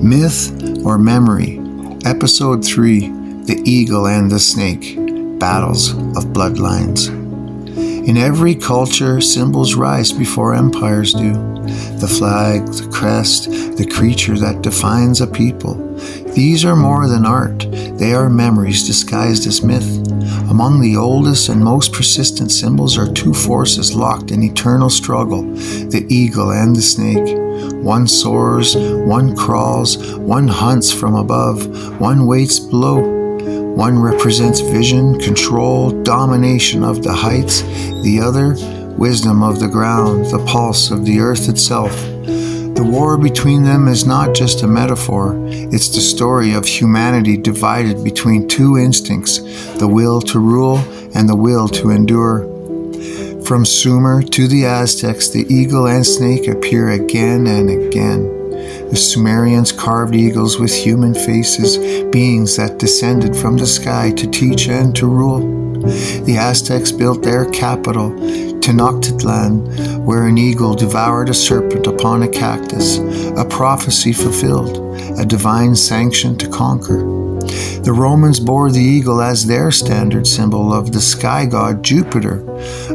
Myth or Memory, Episode 3, The Eagle and the Snake, Battles of Bloodlines. In every culture, symbols rise before empires do. The flag, the crest, the creature that defines a people. These are more than art. They are memories disguised as myth. Among the oldest and most persistent symbols are two forces locked in eternal struggle, the eagle and the snake. One soars, one crawls, one hunts from above, one waits below. One represents vision, control, domination of the heights, the other, wisdom of the ground, the pulse of the earth itself. The war between them is not just a metaphor, it's the story of humanity divided between two instincts, the will to rule and the will to endure. From Sumer to the Aztecs, the eagle and snake appear again and again. The Sumerians carved eagles with human faces, beings that descended from the sky to teach and to rule. The Aztecs built their capital, Tenochtitlan, where an eagle devoured a serpent upon a cactus, a prophecy fulfilled, a divine sanction to conquer. The Romans bore the eagle as their standard symbol of the sky god Jupiter,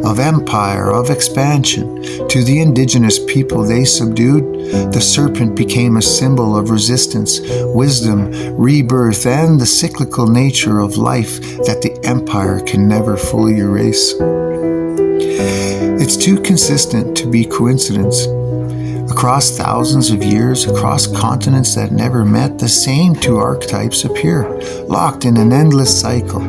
of empire, of expansion. To the indigenous people they subdued, the serpent became a symbol of resistance, wisdom, rebirth, and the cyclical nature of life that the empire can never fully erase. It's too consistent to be coincidence. Across thousands of years, across continents that never met, the same two archetypes appear, locked in an endless cycle.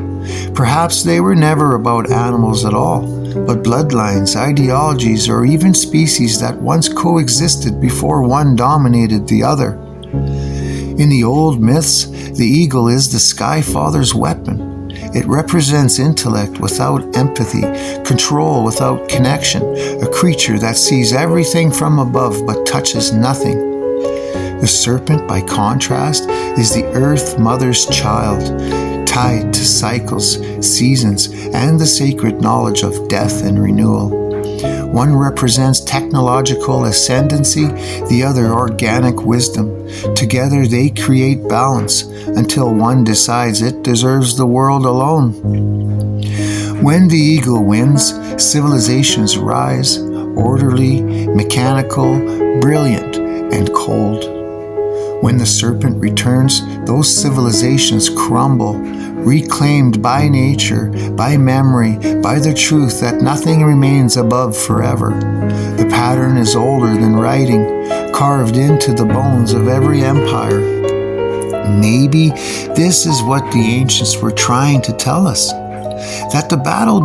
Perhaps they were never about animals at all, but bloodlines, ideologies, or even species that once coexisted before one dominated the other. In the old myths, the eagle is the Sky Father's weapon. It represents intellect without empathy, control without connection, a creature that sees everything from above but touches nothing. The serpent, by contrast, is the Earth Mother's child, tied to cycles, seasons, and the sacred knowledge of death and renewal. One represents technological ascendancy, the other organic wisdom. Together they create balance until one decides it deserves the world alone. When the eagle wins, civilizations rise, orderly, mechanical, brilliant, and cold. When the serpent returns, those civilizations crumble, reclaimed by nature, by memory, by the truth that nothing remains above forever. The pattern is older than writing, carved into the bones of every empire. Maybe this is what the ancients were trying to tell us, that the battle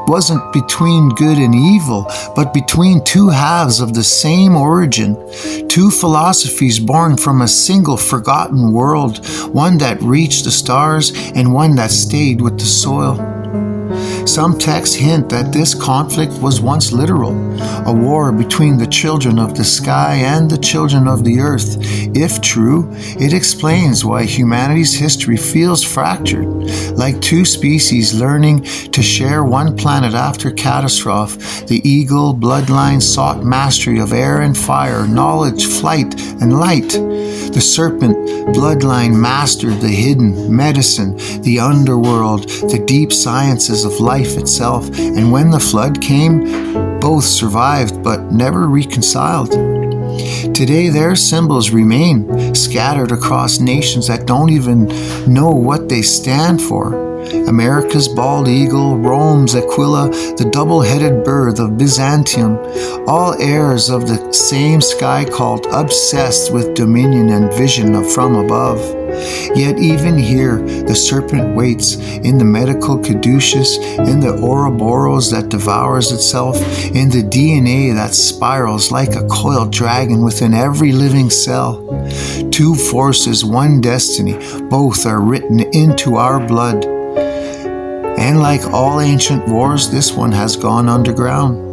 wasn't between good and evil, but between two halves of the same origin, two philosophies born from a single forgotten world, one that reached the stars and one that stayed with the soil. Some texts hint that this conflict was once literal, a war between the children of the sky and the children of the earth. If true, it explains why humanity's history feels fractured, like two species learning to share one planet after catastrophe. The eagle bloodline sought mastery of air and fire, knowledge, flight, and light. The serpent bloodline mastered the hidden, medicine, the underworld, the deep sciences of life itself, and when the flood came, both survived but never reconciled. Today their symbols remain, scattered across nations that don't even know what they stand for. America's bald eagle, Rome's Aquila, the double-headed bird of Byzantium, all heirs of the same sky cult, obsessed with dominion and vision from above. Yet even here, the serpent waits in the medical caduceus, in the Ouroboros that devours itself, in the DNA that spirals like a coiled dragon within every living cell. Two forces, one destiny, both are written into our blood. And like all ancient wars, this one has gone underground.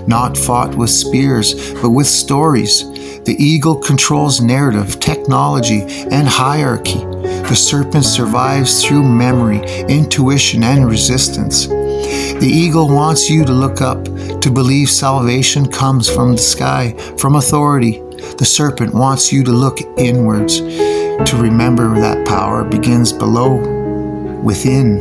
Not fought with spears, but with stories. The eagle controls narrative, technology, and hierarchy. The serpent survives through memory, intuition, and resistance. The eagle wants you to look up, to believe salvation comes from the sky, from authority. The The serpent wants you to look inwards, to remember that power begins below, within.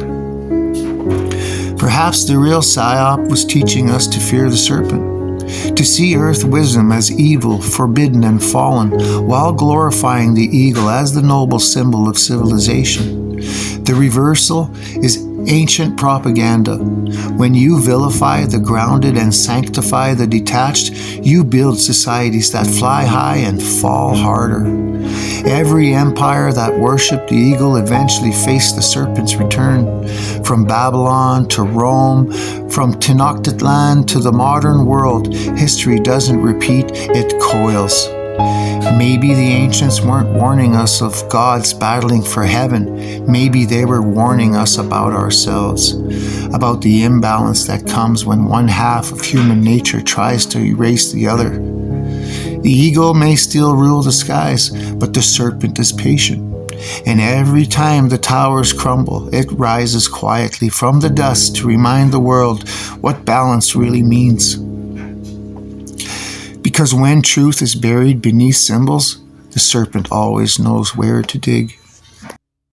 Perhaps the real psyop was teaching us to fear the serpent, to see earth wisdom as evil, forbidden, and fallen, while glorifying the eagle as the noble symbol of civilization. The reversal is ancient propaganda. When you vilify the grounded and sanctify the detached, you build societies that fly high and fall harder. Every empire that worshipped the eagle eventually faced the serpent's return. From Babylon to Rome, from Tenochtitlan to the modern world, history doesn't repeat, it coils. Maybe the ancients weren't warning us of gods battling for heaven. Maybe they were warning us about ourselves, about the imbalance that comes when one half of human nature tries to erase the other. The eagle may still rule the skies, but the serpent is patient. And every time the towers crumble, it rises quietly from the dust to remind the world what balance really means. Because when truth is buried beneath symbols, the serpent always knows where to dig.